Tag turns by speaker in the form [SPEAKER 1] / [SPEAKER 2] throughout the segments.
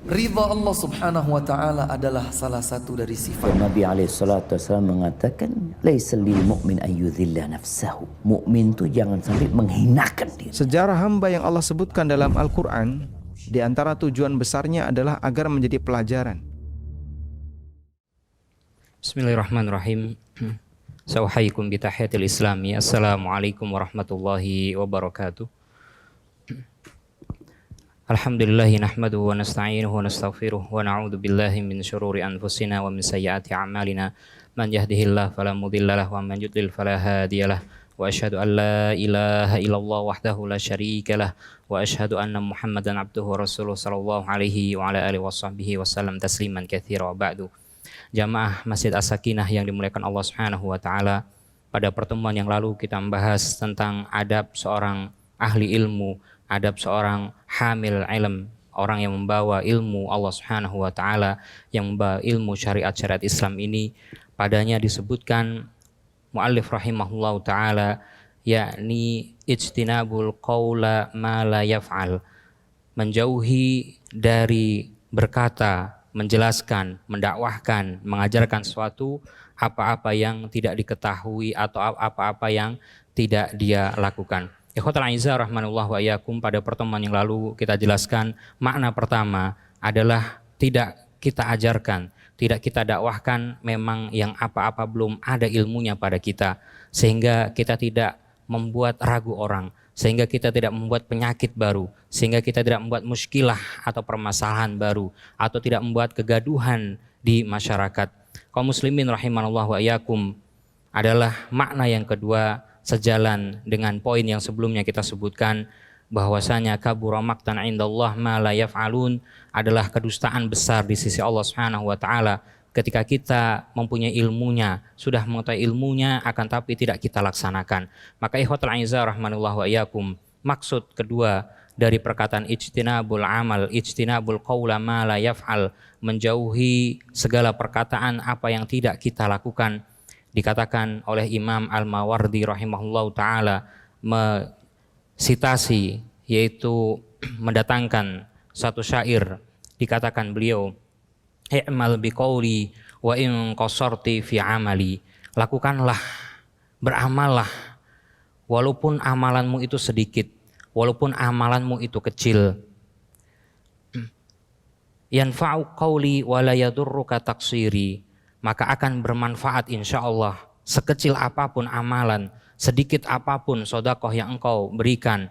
[SPEAKER 1] Ridha Allah subhanahu wa ta'ala adalah salah satu dari sifat.
[SPEAKER 2] Nabi SAW mengatakan, laisa lil mu'min ayyudhilla nafsahu. Mukmin itu jangan sampai menghinakan diri.
[SPEAKER 3] Sejarah hamba yang Allah sebutkan dalam Al-Quran, di antara tujuan besarnya adalah agar menjadi pelajaran.
[SPEAKER 4] Bismillahirrahmanirrahim. Sawahaikum bitahiyatil islami. Assalamualaikum warahmatullahi wabarakatuh. Alhamdulillahi nahmaduhu wa nasta'inuhu wa nastaghfiruh wa na'udzu billahi min syururi anfusina wa min sayyiati a'malina. Man yahdihillahu fala mudhillalah wa man yudlil fala hadiyalah. Wa asyhadu an la ilaha illallah wahdahu la syarikalah wa asyhadu anna Muhammadan abduhu wa rasuluh sallallahu alaihi wa ala alihi washabbihi wasallam tasliman katsira wa ba'du. Jamaah Masjid As-Sakinah yang dimuliakan Allah Subhanahu wa taala, pada pertemuan yang lalu kita membahas tentang adab seorang ahli ilmu, adab seorang hamil ilm, orang yang membawa ilmu Allah Subhanahu wa taala, yang membawa ilmu syariat-syariat Islam ini. Padanya disebutkan muallif rahimahullahu taala, yakni ijtinabul qaula ma la yaf'al, menjauhi dari berkata, menjelaskan, mendakwahkan, mengajarkan sesuatu apa-apa yang tidak diketahui atau apa-apa yang tidak dia lakukan. Ikhwatal aizah rahmanullah wa iyyakum, pada pertemuan yang lalu kita jelaskan makna pertama adalah tidak kita ajarkan, tidak kita dakwahkan memang yang apa-apa belum ada ilmunya pada kita, sehingga kita tidak membuat ragu orang, sehingga kita tidak membuat penyakit baru, sehingga kita tidak membuat muskilah atau permasalahan baru, atau tidak membuat kegaduhan di masyarakat. Kaum muslimin rahimanallah wa iyyakum, adalah makna yang kedua, sejalan dengan poin yang sebelumnya kita sebutkan, bahwasanya kabura maqtan indallah ma la yaf'alun, adalah kedustaan besar di sisi Allah Subhanahu wa taala ketika kita mempunyai ilmunya, sudah mengetahui ilmunya, akan tapi tidak kita laksanakan. Maka ikhwatul aizah rahmanullah wa iyyakum, maksud kedua dari perkataan ijtinabul amal, ijtinabul qaula ma la yaf'al, menjauhi segala perkataan apa yang tidak kita lakukan. Dikatakan oleh Imam Al-Mawardi rahimahullah ta'ala, sitasi, yaitu mendatangkan satu syair. Dikatakan beliau, i'mal biqauli wa in qasarti fi amali, lakukanlah, beramallah walaupun amalanmu itu sedikit, walaupun amalanmu itu kecil. Yanfa'u qauli wa la yadurruka taqsiri, maka akan bermanfaat insyaallah sekecil apapun amalan, sedikit apapun sedekah yang engkau berikan,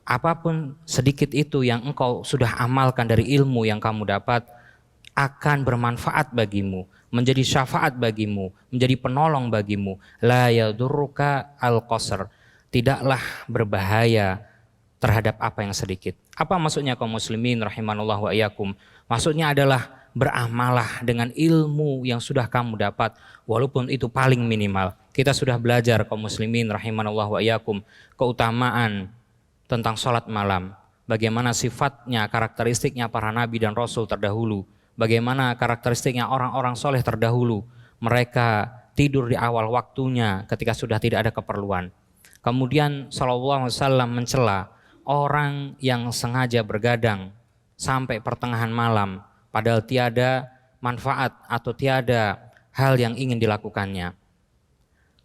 [SPEAKER 4] apapun sedikit itu yang engkau sudah amalkan dari ilmu yang kamu dapat, akan bermanfaat bagimu, menjadi syafaat bagimu, menjadi penolong bagimu. La yadurruka al-qasr, tidaklah berbahaya terhadap apa yang sedikit. Apa maksudnya kaum muslimin rahimanallah wa iyyakum? Maksudnya adalah beramalah dengan ilmu yang sudah kamu dapat, walaupun itu paling minimal. Kita sudah belajar kaum muslimin rahimanallah wa iyyakum keutamaan tentang sholat malam, bagaimana sifatnya, karakteristiknya para nabi dan rasul terdahulu, bagaimana karakteristiknya orang-orang soleh terdahulu. Mereka tidur di awal waktunya ketika sudah tidak ada keperluan. Kemudian sallallahu alaihi wasallam mencela orang yang sengaja bergadang sampai pertengahan malam, padahal tiada manfaat atau tiada hal yang ingin dilakukannya.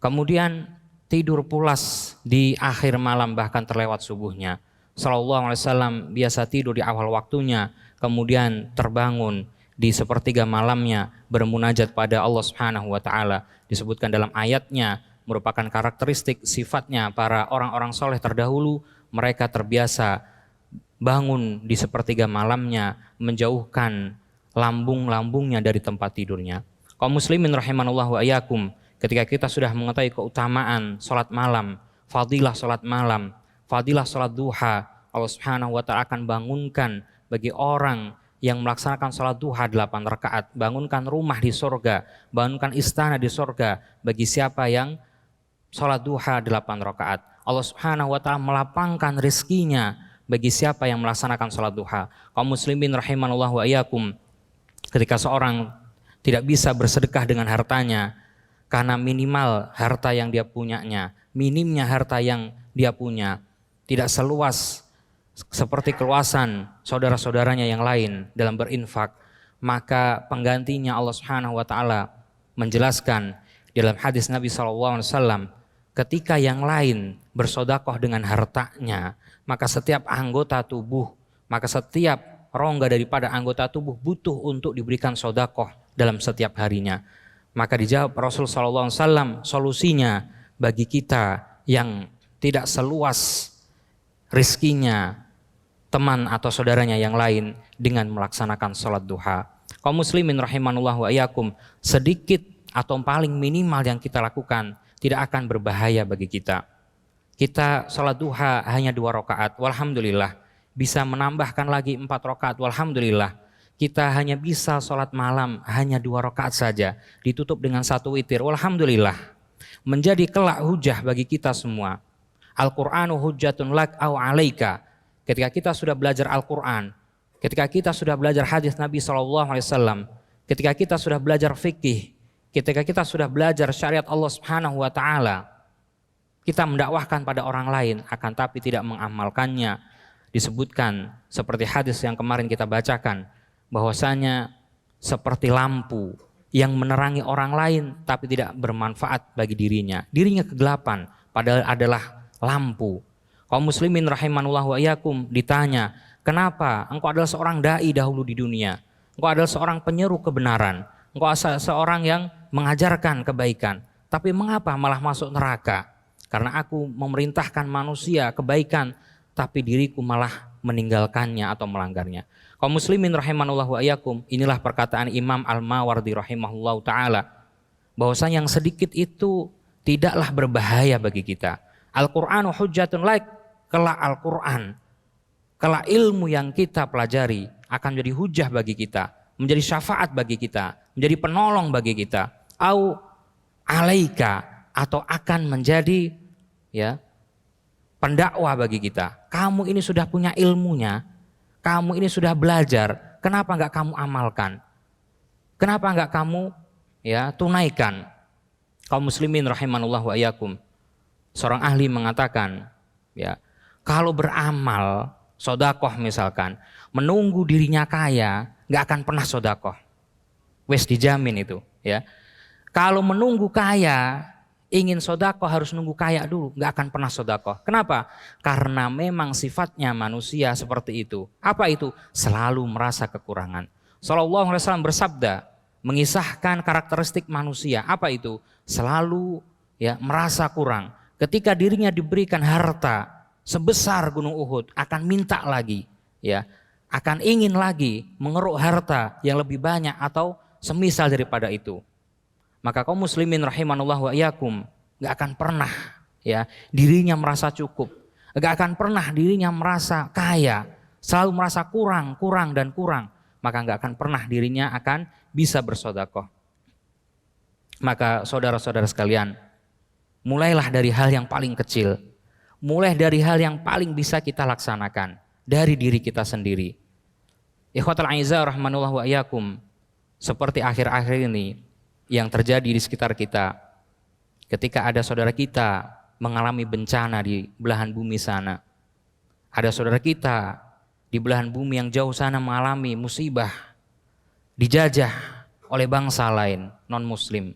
[SPEAKER 4] Kemudian tidur pulas di akhir malam, bahkan terlewat subuhnya. Sallallahu alaihi wasallam biasa tidur di awal waktunya, kemudian terbangun di sepertiga malamnya bermunajat pada Allah Subhanahu wa taala. Disebutkan dalam ayatnya, merupakan karakteristik sifatnya para orang-orang soleh terdahulu. Mereka terbiasa bangun di sepertiga malamnya, menjauhkan lambung-lambungnya dari tempat tidurnya. Kaum muslimin rahimanallah wa iyyakum, ketika kita sudah mengetahui keutamaan salat malam, fadilah salat malam, fadilah salat duha, Allah Subhanahu wa taala akan bangunkan bagi orang yang melaksanakan salat duha 8 rakaat, bangunkan rumah di sorga, bangunkan istana di sorga bagi siapa yang salat duha 8 rakaat. Allah Subhanahu wa taala melapangkan rezekinya bagi siapa yang melaksanakan salat duha. Kaum muslimin rahimanallah wa iyyakum, ketika seorang tidak bisa bersedekah dengan hartanya karena minimal harta yang dia punyanya, minimnya harta yang dia punya, tidak seluas seperti keluasan saudara-saudaranya yang lain dalam berinfak, maka penggantinya Allah Subhanahu wa taala menjelaskan dalam hadis Nabi SAW, ketika yang lain bersodakoh dengan hartanya, maka setiap anggota tubuh, maka setiap rongga daripada anggota tubuh butuh untuk diberikan sodakoh dalam setiap harinya. Maka dijawab Rasul SAW, solusinya bagi kita yang tidak seluas rizkinya teman atau saudaranya yang lain dengan melaksanakan sholat duha. Kaum muslimin rahimanullah wa iyyakum, sedikit atau paling minimal yang kita lakukan tidak akan berbahaya bagi kita. Kita sholat duha hanya 2 rakaat, walhamdulillah. Bisa menambahkan lagi 4 rakaat, walhamdulillah. Kita hanya bisa sholat malam hanya 2 rakaat saja, ditutup dengan 1 witir, walhamdulillah. Menjadi kelak hujah bagi kita semua. Al-Qur'anu hujjatun lak au alaika. Ketika kita sudah belajar Al-Quran, ketika kita sudah belajar hadis Nabi SAW, ketika kita sudah belajar fikih, ketika kita sudah belajar syariat Allah Subhanahu wa taala, kita mendakwahkan pada orang lain akan tapi tidak mengamalkannya. Disebutkan seperti hadis yang kemarin kita bacakan, bahwasanya seperti lampu yang menerangi orang lain tapi tidak bermanfaat bagi dirinya. Dirinya kegelapan padahal adalah lampu. Kaum muslimin rahimanullah wa iyyakum ditanya, kenapa engkau adalah seorang dai dahulu di dunia? Engkau adalah seorang penyeru kebenaran. Engkau seorang yang mengajarkan kebaikan. Tapi mengapa malah masuk neraka? Karena aku memerintahkan manusia kebaikan, tapi diriku malah meninggalkannya atau melanggarnya. Kaum muslimin rahimanullah wa iyyakum, inilah perkataan Imam Al-Mawardi rahimahullah ta'ala, bahwasanya yang sedikit itu tidaklah berbahaya bagi kita. Al-Qur'anu hujjatun laik, kelak Al-Quran, kelak ilmu yang kita pelajari akan menjadi hujah bagi kita, menjadi syafaat bagi kita, menjadi penolong bagi kita. Au alaika, atau akan menjadi pendakwah bagi kita. Kamu ini sudah punya ilmunya, kamu ini sudah belajar, kenapa enggak kamu amalkan? Kenapa enggak kamu tunaikan? Kaum muslimin rahimanullah wa iyyakum, seorang ahli mengatakan, kalau beramal, sodakoh misalkan, menunggu dirinya kaya, nggak akan pernah sodakoh. Wes dijamin itu. Kalau menunggu kaya, ingin sodakoh harus nunggu kaya dulu, nggak akan pernah sodakoh. Kenapa? Karena memang sifatnya manusia seperti itu. Apa itu? Selalu merasa kekurangan. Shallallahu alaihi wasallam bersabda, mengisahkan karakteristik manusia. Apa itu? Selalu merasa kurang. Ketika dirinya diberikan harta sebesar gunung Uhud, akan minta lagi, akan ingin lagi mengeruk harta yang lebih banyak atau semisal daripada itu. Maka kaum muslimin rahimanullah wa iyyakum, gak akan pernah dirinya merasa cukup, gak akan pernah dirinya merasa kaya, selalu merasa kurang, dan kurang, maka gak akan pernah dirinya akan bisa bersedekah. Maka saudara-saudara sekalian, mulailah dari hal yang paling kecil. Mulai dari hal yang paling bisa kita laksanakan dari diri kita sendiri. Ikhwatul aizah rahmanullah wa iyyakum, seperti akhir-akhir ini yang terjadi di sekitar kita. Ketika ada saudara kita mengalami bencana di belahan bumi sana. Ada saudara kita di belahan bumi yang jauh sana mengalami musibah, dijajah oleh bangsa lain non muslim.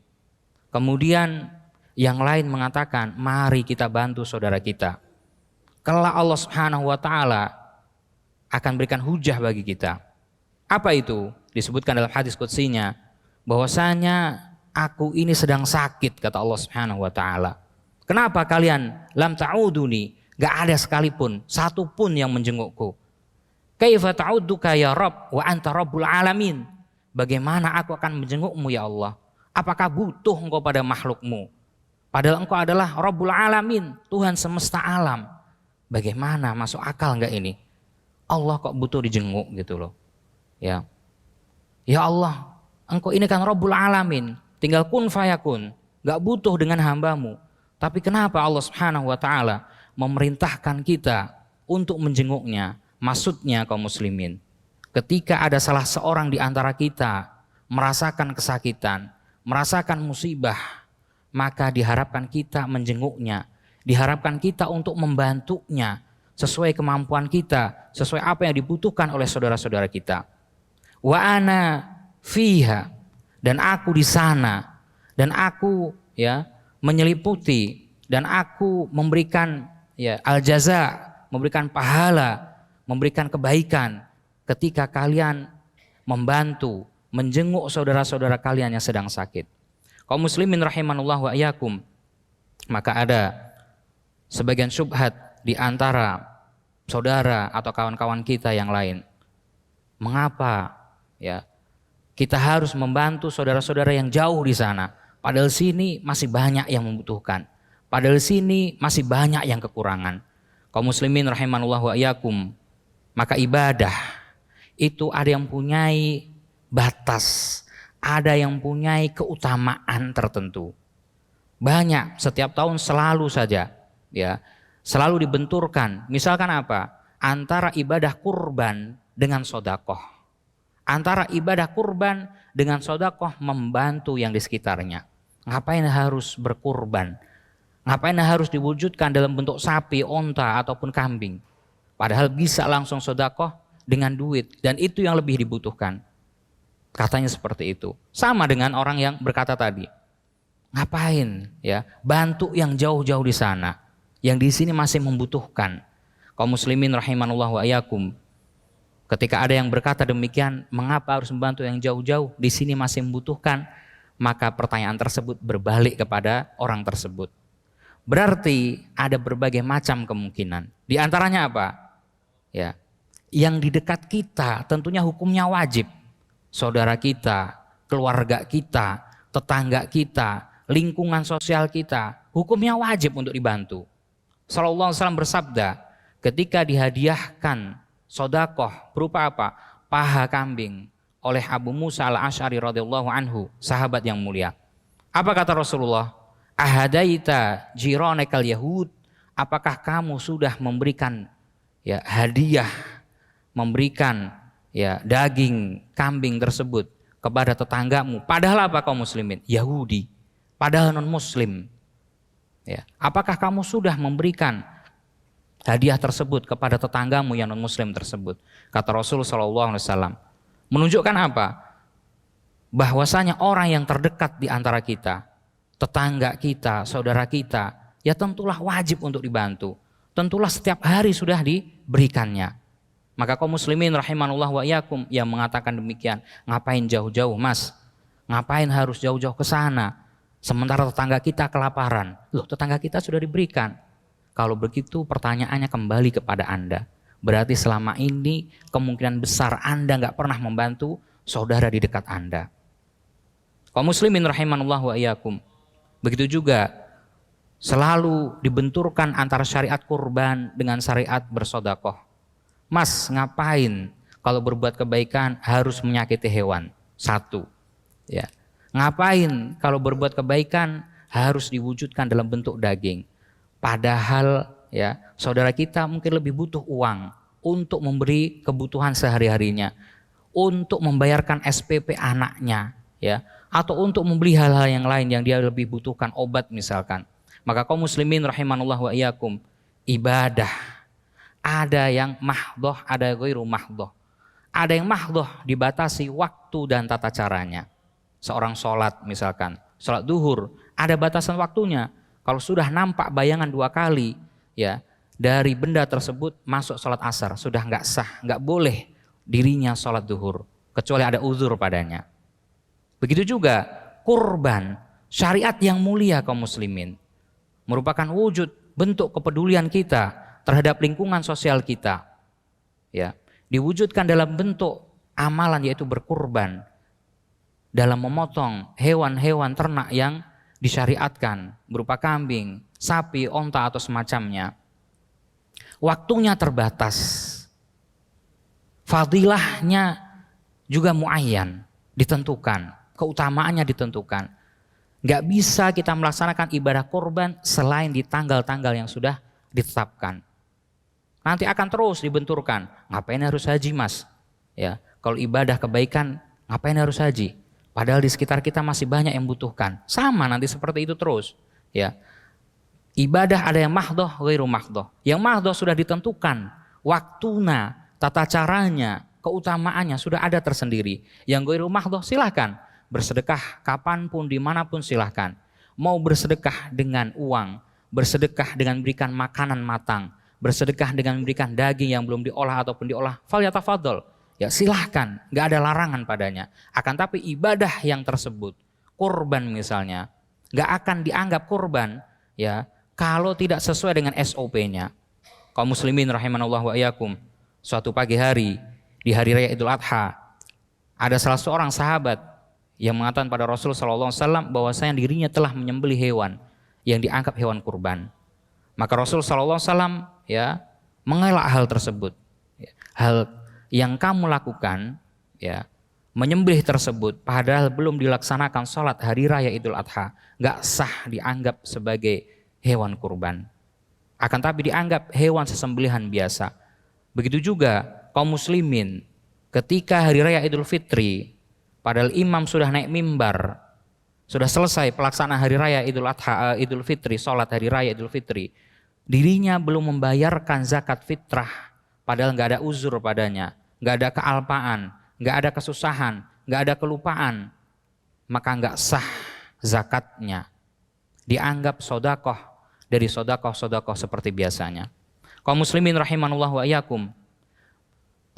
[SPEAKER 4] Kemudian yang lain mengatakan, mari kita bantu saudara kita. Kelak Allah Subhanahu wa taala akan berikan hujah bagi kita. Apa itu? Disebutkan dalam hadis qudsinya, bahwasanya aku ini sedang sakit, kata Allah Subhanahu wa taala. Kenapa kalian lam ta'uduni? Gak ada sekalipun, satu pun yang menjengukku. Kaifa ta'udduka ya Rabb wa anta Rabbul alamin? Bagaimana aku akan menjengukmu ya Allah? Apakah butuh engkau pada makhlukmu? Padahal engkau adalah Rabbul alamin, Tuhan semesta alam. Bagaimana, masuk akal enggak ini? Allah kok butuh dijenguk gitu loh. Ya Allah, engkau ini kan Rabbul alamin, tinggal kun fayakun, enggak butuh dengan hambamu. Tapi kenapa Allah Subhanahu wa taala memerintahkan kita untuk menjenguknya? Maksudnya kaum muslimin, ketika ada salah seorang di antara kita merasakan kesakitan, merasakan musibah, maka diharapkan kita menjenguknya, diharapkan kita untuk membantunya, sesuai kemampuan kita, sesuai apa yang dibutuhkan oleh saudara-saudara kita. Wa ana fiha, dan aku di sana, dan aku ya menyeliputi, dan aku memberikan ya al-jaza, memberikan pahala, memberikan kebaikan ketika kalian membantu, menjenguk saudara-saudara kalian yang sedang sakit. Kaum muslimin rahimanullah wa iyyakum, maka ada sebagian syubhat di antara saudara atau kawan-kawan kita yang lain. Mengapa ya kita harus membantu saudara-saudara yang jauh di sana, padahal sini masih banyak yang membutuhkan, padahal sini masih banyak yang kekurangan. Kaum muslimin rahimanullah wa iyyakum, maka ibadah itu ada yang punyai batas, ada yang punyai keutamaan tertentu. Banyak, setiap tahun selalu saja ya, selalu dibenturkan. Misalkan apa? Antara ibadah kurban dengan sodakoh, antara ibadah kurban dengan sodakoh membantu yang di sekitarnya. Ngapain harus berkurban? Ngapain harus diwujudkan dalam bentuk sapi, onta ataupun kambing? Padahal bisa langsung sodakoh dengan duit, dan itu yang lebih dibutuhkan. Katanya seperti itu. Sama dengan orang yang berkata tadi, ngapain ya bantu yang jauh-jauh di sana, yang di sini masih membutuhkan. Kaum muslimin rahimanullah wa iyyakum, ketika ada yang berkata demikian, mengapa harus membantu yang jauh-jauh, di sini masih membutuhkan, maka pertanyaan tersebut berbalik kepada orang tersebut. Berarti ada berbagai macam kemungkinan. Di antaranya apa? Ya, yang di dekat kita tentunya hukumnya wajib. Saudara kita, keluarga kita, tetangga kita, lingkungan sosial kita, hukumnya wajib untuk dibantu. Sallallahu alaihi wasallam bersabda, ketika dihadiahkan sodakoh berupa apa? Paha kambing oleh Abu Musa al-Asy'ari radhiyallahu anhu, sahabat yang mulia. Apa kata Rasulullah? Ahadaita jironekal yahud, apakah kamu sudah memberikan ya hadiah, memberikan ya daging kambing tersebut kepada tetanggamu? Padahal apa kaum muslimin? Yahudi, padahal non muslim. Ya, apakah kamu sudah memberikan hadiah tersebut kepada tetanggamu yang non muslim tersebut? Kata Rasul sallallahu alaihi wasallam, menunjukkan apa? Bahwasanya orang yang terdekat di antara kita, tetangga kita, saudara kita, ya tentulah wajib untuk dibantu. Tentulah setiap hari sudah diberikannya. Maka kaum muslimin rahimanullah wa iyyakum yang mengatakan demikian, ngapain jauh-jauh mas? Ngapain harus jauh-jauh ke sana? Sementara tetangga kita kelaparan. Loh, tetangga kita sudah diberikan. Kalau begitu pertanyaannya kembali kepada Anda. Berarti selama ini kemungkinan besar Anda nggak pernah membantu saudara di dekat Anda. Kaum muslimin rahimanullah wa iyyakum. Begitu juga selalu dibenturkan antara syariat kurban dengan syariat bersodakoh. Mas, ngapain kalau berbuat kebaikan harus menyakiti hewan? Satu, ya. Ngapain kalau berbuat kebaikan harus diwujudkan dalam bentuk daging? Padahal ya saudara kita mungkin lebih butuh uang untuk memberi kebutuhan sehari-harinya, untuk membayarkan SPP anaknya, ya, atau untuk membeli hal-hal yang lain yang dia lebih butuhkan, obat misalkan. Maka kaum muslimin rahimanullah wa iyyakum, ibadah ada yang mahdhoh, ada ghairu mahdhoh. Ada yang mahdhoh dibatasi waktu dan tata caranya. Seorang sholat misalkan, sholat duhur, ada batasan waktunya. Kalau sudah nampak bayangan 2 kali, ya dari benda tersebut masuk sholat asar, sudah nggak sah, nggak boleh dirinya sholat duhur, kecuali ada uzur padanya. Begitu juga kurban, syariat yang mulia kaum muslimin, merupakan wujud bentuk kepedulian kita terhadap lingkungan sosial kita, ya, diwujudkan dalam bentuk amalan yaitu berkurban, dalam memotong hewan-hewan ternak yang disyariatkan berupa kambing, sapi, onta atau semacamnya. Waktunya terbatas, fadilahnya juga muayyan, ditentukan, keutamaannya ditentukan. Gak bisa kita melaksanakan ibadah kurban selain di tanggal-tanggal yang sudah ditetapkan. Nanti akan terus dibenturkan, ngapain harus haji mas? Ya, kalau ibadah kebaikan ngapain harus haji? Padahal di sekitar kita masih banyak yang membutuhkan. Sama nanti seperti itu terus. Ya, Ibadah ada yang mahdoh, ghairu mahdoh. Yang mahdoh sudah ditentukan, waktuna, tata caranya, keutamaannya sudah ada tersendiri. Yang ghairu mahdoh silahkan bersedekah kapanpun, dimanapun silahkan. Mau bersedekah dengan uang, bersedekah dengan berikan makanan matang, bersedekah dengan memberikan daging yang belum diolah ataupun diolah, falyatafadhol. Ya silahkan, gak ada larangan padanya. Akan tapi ibadah yang tersebut, kurban misalnya, gak akan dianggap kurban ya kalau tidak sesuai dengan SOP-nya. Kaum muslimin rahimanallah wa iyyakum, suatu pagi hari di hari raya Idul Adha, ada salah seorang sahabat yang mengatakan pada Rasul sallallahu alaihi wasallam bahwasanya dirinya telah menyembelih hewan yang dianggap hewan kurban. Maka Rasul sallallahu alaihi wasallam ya mengelak hal tersebut. Hal yang kamu lakukan ya, menyembelih tersebut padahal belum dilaksanakan sholat hari raya Idul Adha, gak sah dianggap sebagai hewan kurban. Akan tapi dianggap hewan sesembelihan biasa. Begitu juga kaum muslimin ketika hari raya Idul Fitri, padahal imam sudah naik mimbar, sudah selesai pelaksanaan hari raya Idul Adha, Idul Fitri, sholat hari raya Idul Fitri, dirinya belum membayarkan zakat fitrah, padahal gak ada uzur padanya, gak ada kealpaan, gak ada kesusahan, gak ada kelupaan, maka gak sah zakatnya. Dianggap sodakoh dari sodakoh-sodakoh seperti biasanya. Kaum muslimin rahimanullah wa iyyakum,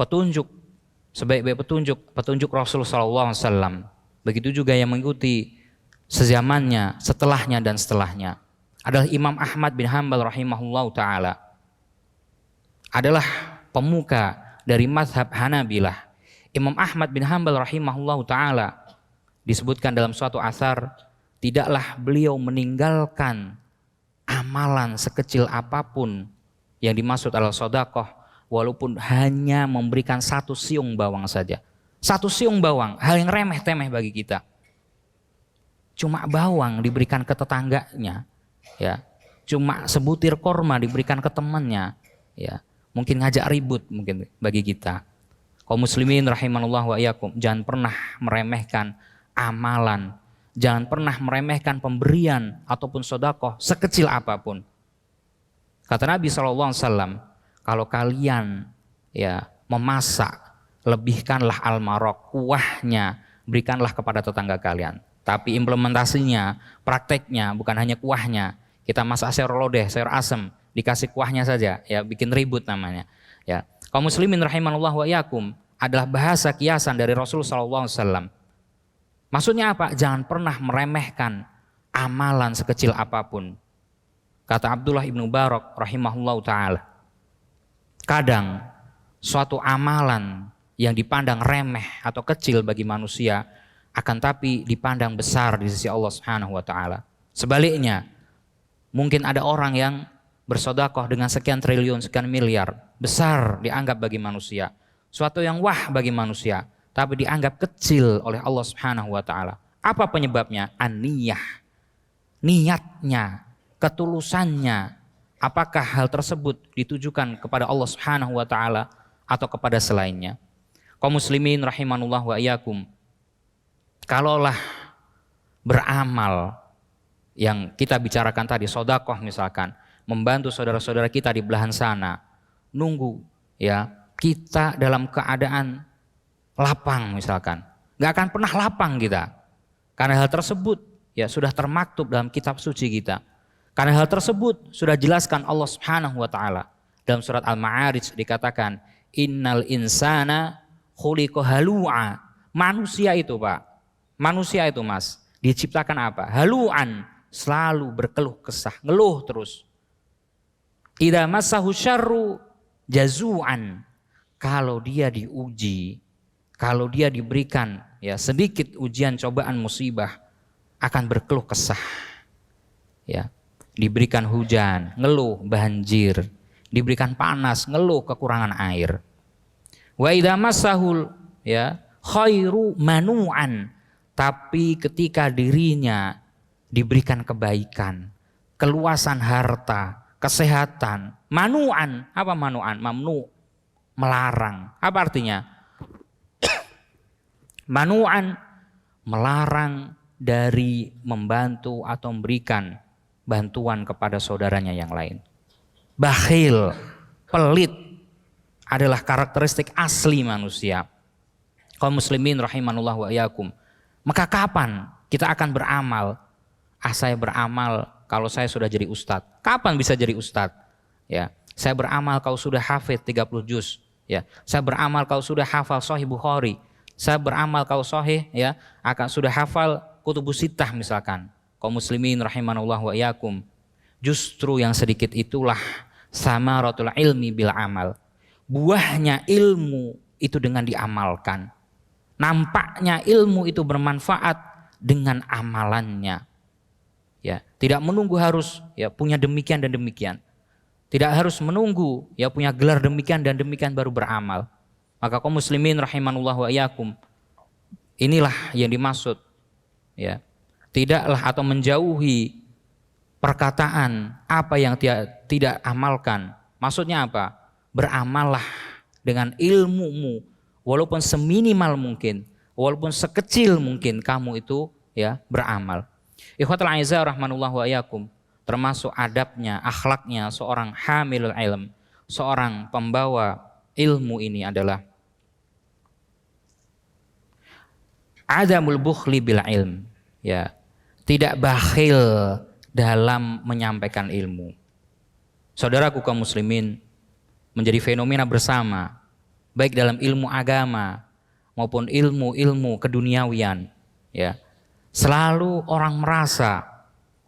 [SPEAKER 4] petunjuk sebaik-baik petunjuk Rasul sallallahu alaihi wasallam. Begitu juga yang mengikuti sezamannya, setelahnya dan setelahnya adalah Imam Ahmad bin Hanbal rahimahullah taala. Adalah pemuka dari mazhab Hanabilah. Imam Ahmad bin Hanbal rahimahullah taala disebutkan dalam suatu asar, tidaklah beliau meninggalkan amalan sekecil apapun yang dimaksud adalah sodakoh, walaupun hanya memberikan 1 siung bawang saja. 1 siung bawang, hal yang remeh-temeh bagi kita. Cuma bawang diberikan ke tetangganya, ya. Cuma sebutir korma diberikan ke temannya, ya. Mungkin ngajak ribut mungkin bagi kita. Kaum muslimin rahimanullah wa iyyakum, jangan pernah meremehkan amalan, jangan pernah meremehkan pemberian ataupun sodakoh sekecil apapun. Kata Nabi SAW, kalau kalian ya memasak, lebihkanlah al-marok, kuahnya berikanlah kepada tetangga kalian. Tapi implementasinya, prakteknya bukan hanya kuahnya. Kita masak sayur lodeh, sayur asem, dikasih kuahnya saja, ya bikin ribut namanya. Ya, kaum muslimin rahimanullah wa iyyakum, adalah bahasa kiasan dari Rasul SAW. Maksudnya apa? Jangan pernah meremehkan amalan sekecil apapun. Kata Abdullah ibnu Barak rahimahullah ta'ala, kadang suatu amalan yang dipandang remeh atau kecil bagi manusia akan tapi dipandang besar di sisi Allah Subhanahu wa taala. Sebaliknya, mungkin ada orang yang bersedekah dengan sekian triliun, sekian miliar, besar dianggap bagi manusia, suatu yang wah bagi manusia, tapi dianggap kecil oleh Allah Subhanahu wa taala. Apa penyebabnya? An-niyah. Niatnya, ketulusannya. Apakah hal tersebut ditujukan kepada Allah Subhanahu wa taala atau kepada selainnya? Kaum muslimin rahimanullah wa iyyakum, kalaulah beramal yang kita bicarakan tadi, sedekah misalkan, membantu saudara-saudara kita di belahan sana, nunggu ya kita dalam keadaan lapang misalkan, nggak akan pernah lapang kita, karena hal tersebut ya sudah termaktub dalam kitab suci kita. Karena hal tersebut sudah jelaskan Allah Subhanahu wa taala dalam surat Al-Ma'arij, dikatakan innal insana khuliqa halu'a. Manusia itu Pak, manusia itu Mas, diciptakan apa? Halu'an, selalu berkeluh kesah, ngeluh terus. Idza massahu syarru jazu'an. Kalau dia diuji, kalau dia diberikan ya sedikit ujian, cobaan, musibah, akan berkeluh kesah. Ya, diberikan hujan, ngeluh banjir, diberikan panas, ngeluh kekurangan air. Wa idza massahul ya khairu manu'an. Tapi ketika dirinya diberikan kebaikan, keluasan harta, kesehatan, manu'an. Apa manu'an? Mamnu, melarang. Apa artinya? Manu'an, melarang dari membantu atau memberikan bantuan kepada saudaranya yang lain. Bakhil, pelit adalah karakteristik asli manusia. Kaum muslimin rahimanullah wa iyyakum. Maka kapan kita akan beramal? Saya beramal kalau saya sudah jadi ustadz. Kapan bisa jadi ustadz? Ya, saya beramal kalau sudah hafid 30 juz. Ya, saya beramal kalau sudah hafal Sahih Bukhari. Saya beramal kalau sahih ya akan sudah hafal Kutubus Sittah misalkan. Kaum muslimin rahimanullah wa iyyakum. Justru yang sedikit itulah samaratul ilmi bil amal. Buahnya ilmu itu dengan diamalkan. Nampaknya ilmu itu bermanfaat dengan amalannya. Ya, tidak menunggu harus ya punya demikian dan demikian. Tidak harus menunggu ya punya gelar demikian dan demikian baru beramal. Maka kaum muslimin rahimanullah wa iyyakum, inilah yang dimaksud ya. Tidaklah atau menjauhi perkataan apa yang tidak amalkan. Maksudnya apa? Beramallah dengan ilmumu walaupun seminimal mungkin, walaupun sekecil mungkin kamu itu ya beramal. Ikhwatul aizah rahmanullah wa iyyakum, termasuk adabnya, akhlaknya seorang hamilul ilm, seorang pembawa ilmu ini adalah adamul bukhli bil ilm, ya, tidak bakhil dalam menyampaikan ilmu. Saudaraku kaum muslimin, menjadi fenomena bersama, baik dalam ilmu agama maupun ilmu-ilmu keduniawian, ya. Selalu orang merasa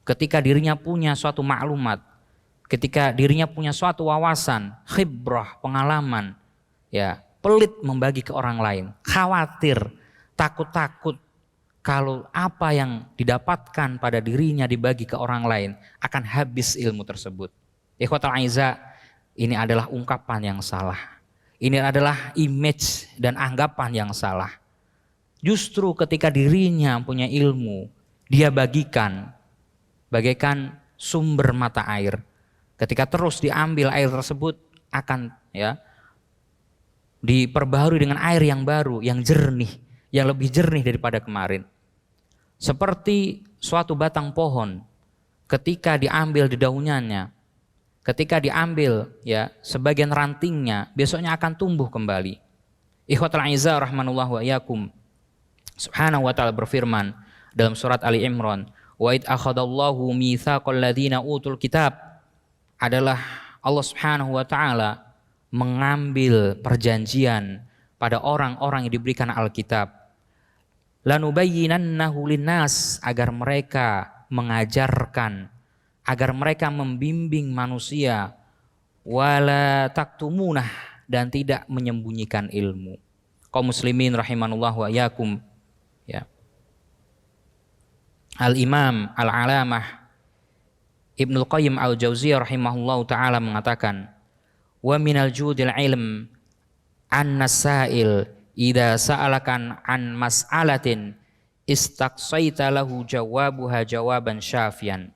[SPEAKER 4] ketika dirinya punya suatu maklumat, ketika dirinya punya suatu wawasan, khibrah, pengalaman, ya, pelit membagi ke orang lain, khawatir, takut-takut kalau apa yang didapatkan pada dirinya dibagi ke orang lain akan habis ilmu tersebut. Ikhwatul aizah, ini adalah ungkapan yang salah. Ini adalah image dan anggapan yang salah. Justru ketika dirinya punya ilmu, dia bagikan bagaikan sumber mata air. Ketika terus diambil air tersebut akan ya diperbaharui dengan air yang baru, yang jernih, yang lebih jernih daripada kemarin. Seperti suatu batang pohon, ketika diambil dedaunan, ketika diambil ya sebagian rantingnya, besoknya akan tumbuh kembali. Ikhwatul aizah rahmanullah wa iyyakum. Subhanahu wa ta'ala berfirman dalam surat Ali Imran, wa id akhadallahu mitsaqal ladzina utul kitab, adalah Allah Subhanahu wa ta'ala mengambil perjanjian pada orang-orang yang diberikan Alkitab. Lanubayyinannahu linnas, agar mereka mengajarkan, agar mereka membimbing manusia, wala taktumunah, dan tidak menyembunyikan ilmu. Kaum muslimin rahimanullah wa iyyakum, ya. Al-Imam Al-Alamah Ibnul Qayyim Al-Jauziyah rahimahullahu ta'ala mengatakan, wa minal judil ilm anna sa'il idza sa'alakan an mas'alatin istaqsaita lahu jawabuha jawaban syafian.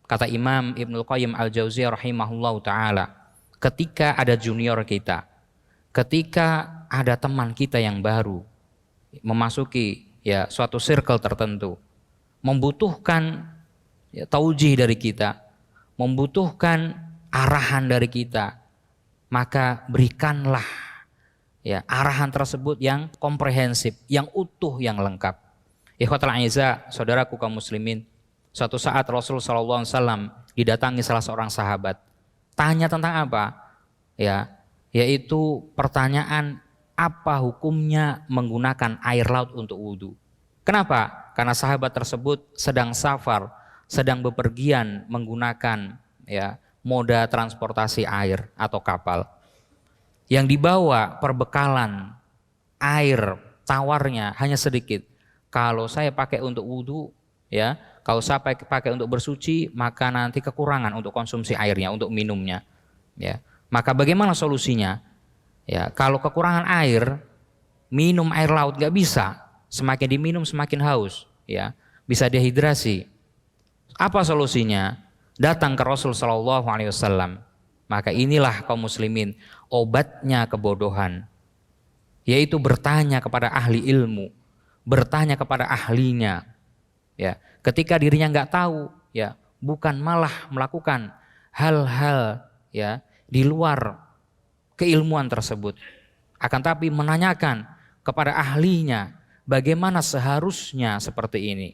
[SPEAKER 4] Kata Imam Ibnul Qayyim Al-Jauziyah rahimahullahu ta'ala, ketika ada junior kita, ketika ada teman kita yang baru memasuki ya suatu circle tertentu, membutuhkan ya, taujih dari kita, membutuhkan arahan dari kita, maka berikanlah ya arahan tersebut yang komprehensif, yang utuh, yang lengkap. Ikhwatul aizah, saudaraku kaum muslimin, suatu saat Rasul SAW didatangi salah seorang sahabat. Tanya tentang apa? Ya, yaitu pertanyaan apa hukumnya menggunakan air laut untuk wudhu. Kenapa? Karena sahabat tersebut sedang safar, sedang bepergian menggunakan ya moda transportasi air atau kapal. Yang dibawa perbekalan air tawarnya hanya sedikit. Kalau saya pakai untuk wudhu, ya, kalau saya pakai untuk bersuci, maka nanti kekurangan untuk konsumsi airnya, untuk minumnya. Ya, maka bagaimana solusinya? Ya, kalau kekurangan air, minum air laut nggak bisa. Semakin diminum semakin haus, ya, bisa dehidrasi. Apa solusinya? Datang ke Rasul Shallallahu Alaihi Wasallam. Maka inilah kaum muslimin obatnya kebodohan, yaitu bertanya kepada ahli ilmu, bertanya kepada ahlinya. Ya, ketika dirinya nggak tahu, ya bukan malah melakukan hal-hal ya di luar keilmuan tersebut, akan tapi menanyakan kepada ahlinya bagaimana seharusnya seperti ini.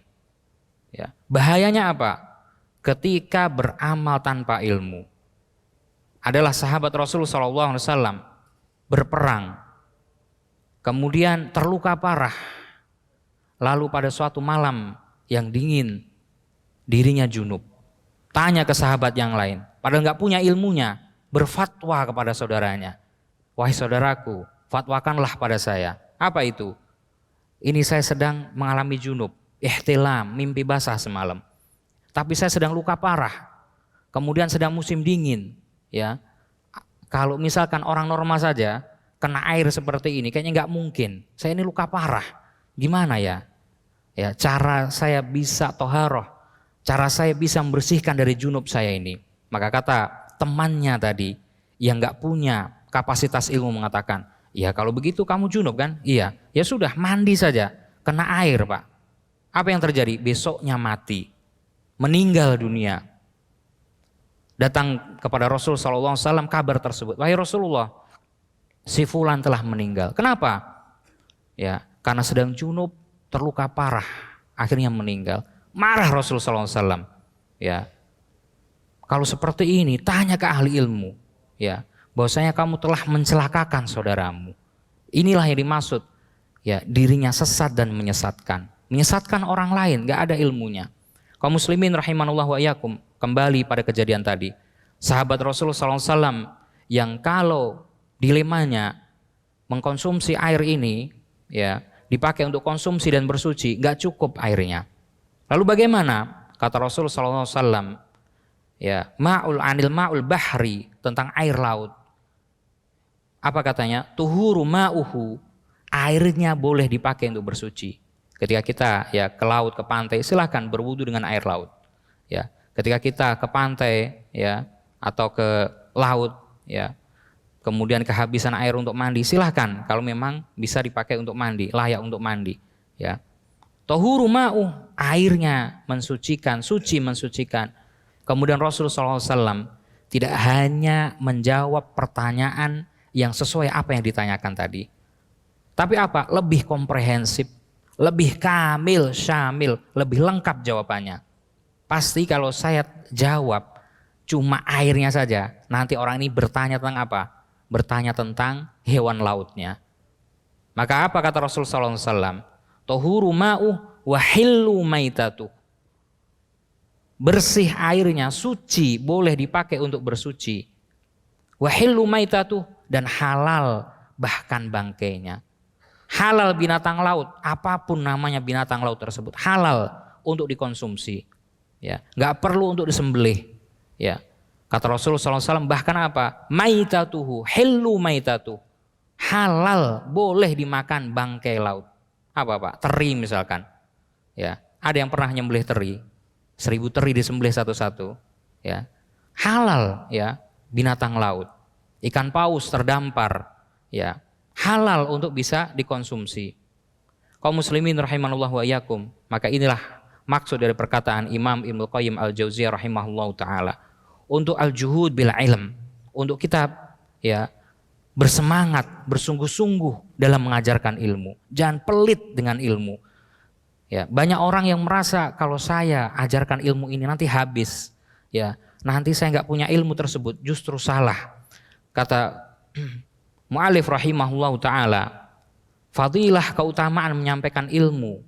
[SPEAKER 4] Ya, bahayanya apa? Ketika beramal tanpa ilmu. Adalah sahabat Rasul SAW berperang, kemudian terluka parah, lalu pada suatu malam yang dingin dirinya junub. Tanya ke sahabat yang lain, padahal nggak punya ilmunya, berfatwa kepada saudaranya, wahai saudaraku, fatwakanlah pada saya. Apa itu? Ini saya sedang mengalami junub, ihtilam, mimpi basah semalam. Tapi saya sedang luka parah, kemudian sedang musim dingin. Ya, kalau misalkan orang normal saja kena air seperti ini, kayaknya nggak mungkin. Saya ini luka parah, gimana ya? Ya, cara saya bisa toharoh, cara saya bisa membersihkan dari junub saya ini. Maka kata temannya tadi yang nggak punya kapasitas ilmu mengatakan, ya kalau begitu kamu junub kan? Iya, ya sudah mandi saja, kena air Pak. Apa yang terjadi? Besoknya mati, meninggal dunia. Datang kepada Rasul SAW kabar tersebut, wahai Rasulullah, si fulan telah meninggal. Kenapa? Ya, karena sedang junub, terluka parah, akhirnya meninggal. Marah Rasul SAW. Ya, kalau seperti ini, tanya ke ahli ilmu. Ya, bahwasanya kamu telah mencelakakan saudaramu. Inilah yang dimaksud. Ya, dirinya sesat dan menyesatkan. Menyesatkan orang lain, gak ada ilmunya. Kaum muslimin rahimanullah wa iyyakum, kembali pada kejadian tadi. Sahabat Rasulullah SAW yang kalau dilemanya mengkonsumsi air ini ya dipakai untuk konsumsi dan bersuci, gak cukup airnya. Lalu bagaimana? Kata Rasulullah SAW, ya, ma'ul anil ma'ul bahri, tentang air laut. Apa katanya? Tuhuru ma'uhu, airnya boleh dipakai untuk bersuci. Ketika kita ya ke laut, ke pantai, silahkan berwudu dengan air laut. Ya, ketika kita ke pantai ya atau ke laut ya, kemudian kehabisan air untuk mandi, silahkan kalau memang bisa dipakai untuk mandi, layak untuk mandi. Ya, tahuru ma'u, airnya mensucikan, suci mensucikan. Kemudian Rasulullah SAW tidak hanya menjawab pertanyaan yang sesuai apa yang ditanyakan tadi, tapi apa? Lebih komprehensif, lebih kamil, syamil, lebih lengkap jawabannya. Pasti kalau saya jawab cuma airnya saja, nanti orang ini bertanya tentang apa? Bertanya tentang hewan lautnya. Maka apa kata Rasulullah SAW? Tahuru ma'u wa hillu maitatu. Bersih airnya, suci, boleh dipakai untuk bersuci. Wa hillu maitatu, dan halal bahkan bangkainya. Halal binatang laut, apapun namanya binatang laut tersebut, halal untuk dikonsumsi. Ya, nggak perlu untuk disembelih. Ya, kata Rasulullah SAW bahkan apa? Maitatuhu, hillu maitatu, halal boleh dimakan bangkai laut. Apa Pak? Teri misalkan. Ya, ada yang pernah nyembelih teri, 1000 teri disembelih satu-satu. Ya, halal ya binatang laut. Ikan paus terdampar. Ya, halal untuk bisa dikonsumsi. Kaum muslimin rahimanullah wa iyyakum, maka inilah maksud dari perkataan Imam Ibnu Qayyim Al-Jauziyah rahimahullahu taala, untuk al-juhud bil ilm, untuk kita ya bersemangat, bersungguh-sungguh dalam mengajarkan ilmu. Jangan pelit dengan ilmu. Ya, banyak orang yang merasa kalau saya ajarkan ilmu ini nanti habis. Ya, nanti saya nggak punya ilmu tersebut, justru salah. Kata mu'alif rahimahullahu ta'ala, fadilah keutamaan menyampaikan ilmu.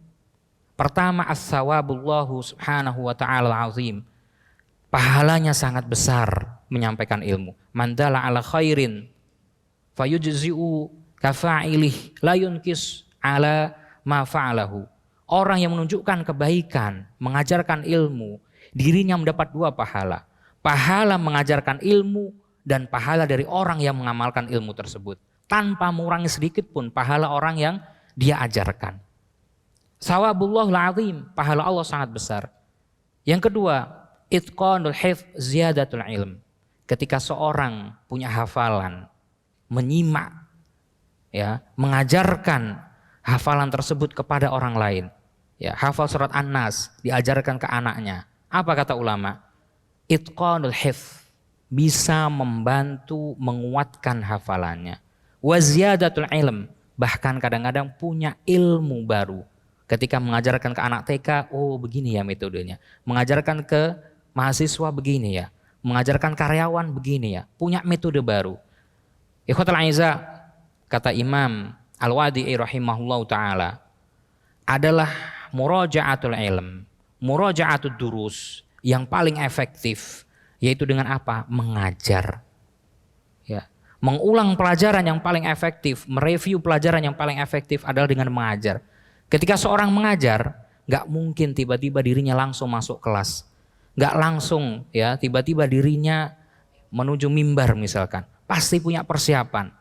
[SPEAKER 4] Pertama, as-sawabullahu subhanahu wa ta'ala azim. Pahalanya sangat besar menyampaikan ilmu. Mandala ala khairin fayujzi'u kafa'ilih la yunkis ala ma fa'alahu. Orang yang menunjukkan kebaikan, mengajarkan ilmu, dirinya mendapat 2 pahala. Pahala mengajarkan ilmu dan pahala dari orang yang mengamalkan ilmu tersebut, tanpa mengurangi sedikit pun pahala orang yang dia ajarkan. Sawabullahul azim, pahala Allah sangat besar. Yang kedua, itqanul hifz ziyadatul ilm. Ketika seorang punya hafalan, menyimak ya, mengajarkan hafalan tersebut kepada orang lain. Ya, hafal surat An-Nas diajarkan ke anaknya. Apa kata ulama? itqanul hifz, bisa membantu menguatkan hafalannya. Wa ziyadatul ilm, bahkan kadang-kadang punya ilmu baru. Ketika mengajarkan ke anak TK, oh begini ya metodenya. Mengajarkan ke mahasiswa begini ya. Mengajarkan karyawan begini ya. Punya metode baru. Ikhwatul aizah, kata Imam Al-Wadi'i rahimahullahu ta'ala, adalah muraja'atul ilm, muraja'atul durus, yang paling efektif, yaitu dengan apa? Mengajar. Ya. Mengulang pelajaran yang paling efektif, mereview pelajaran yang paling efektif adalah dengan mengajar. Ketika seorang mengajar, nggak mungkin tiba-tiba dirinya langsung masuk kelas, nggak langsung ya tiba-tiba dirinya menuju mimbar misalkan, pasti punya persiapan.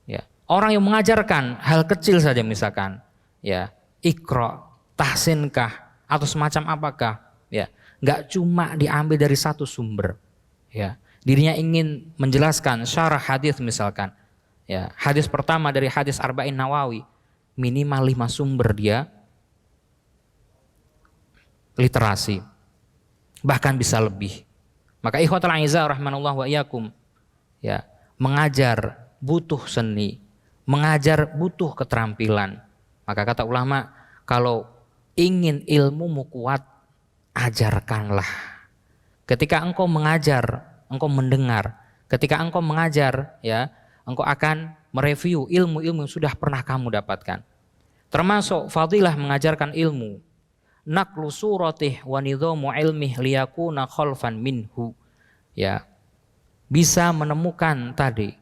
[SPEAKER 4] Ya. Orang yang mengajarkan hal kecil saja misalkan, ya Iqra, tahsinkah, atau semacam apakah, ya nggak cuma diambil dari satu sumber, ya dirinya ingin menjelaskan syarah hadis misalkan, ya hadis pertama dari hadis Arba'in Nawawi, minimal 5 sumber dia literasi, bahkan bisa lebih. Maka ikhwatul aizah rahimanallahu wa iyyakum, ya mengajar butuh seni, mengajar butuh keterampilan. Maka kata ulama, kalau ingin ilmumu kuat, ajarkanlah. Ketika engkau mengajar, engkau mendengar. Ketika engkau mengajar, ya, engkau akan mereview ilmu-ilmu yang sudah pernah kamu dapatkan. Termasuk fadilah mengajarkan ilmu. Naqlu suratih wa nidhamu ilmih liyakuna khalfan minhu. Ya. Bisa menemukan tadi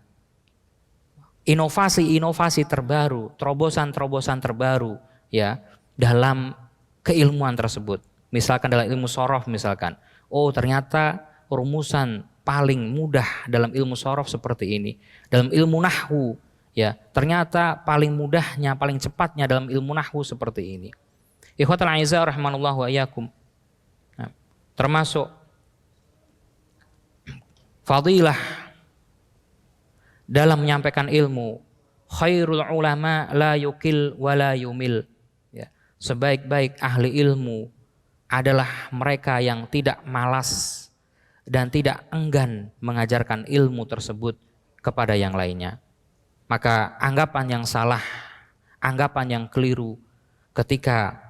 [SPEAKER 4] inovasi-inovasi terbaru, terobosan-terobosan terbaru, ya, dalam keilmuan tersebut. Misalkan dalam ilmu shorof misalkan, oh ternyata rumusan paling mudah dalam ilmu shorof seperti ini. Dalam ilmu nahwu, ya ternyata paling mudahnya, paling cepatnya dalam ilmu nahwu seperti ini. Ikhwatul aizah rahimanallahu wa iyyakum. Nah, termasuk fadilah dalam menyampaikan ilmu, khairul ulama la yukil wa la yumil. Ya, sebaik-baik ahli ilmu adalah mereka yang tidak malas dan tidak enggan mengajarkan ilmu tersebut kepada yang lainnya. Maka anggapan yang salah, anggapan yang keliru ketika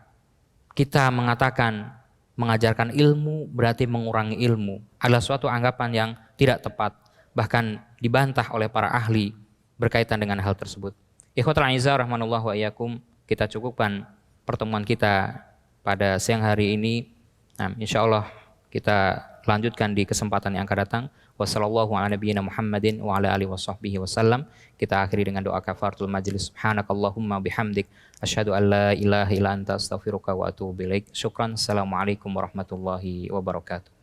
[SPEAKER 4] kita mengatakan mengajarkan ilmu berarti mengurangi ilmu adalah suatu anggapan yang tidak tepat, bahkan dibantah oleh para ahli berkaitan dengan hal tersebut. Ikhwatul aizah rahimanallahu wa iyyakum, kita cukupkan pertemuan kita pada siang hari ini. Nah, insyaallah kita lanjutkan di kesempatan yang akan datang. Wassallallahu ala nabiyyina Muhammadin wa ala alihi washabbihi wasallam. Kita akhiri dengan doa kafaratul majlis. Subhanakallahumma bihamdik asyhadu an la ilaha illa anta astaghfiruka wa atubu ilaik. Syukran. Assalamualaikum warahmatullahi wabarakatuh.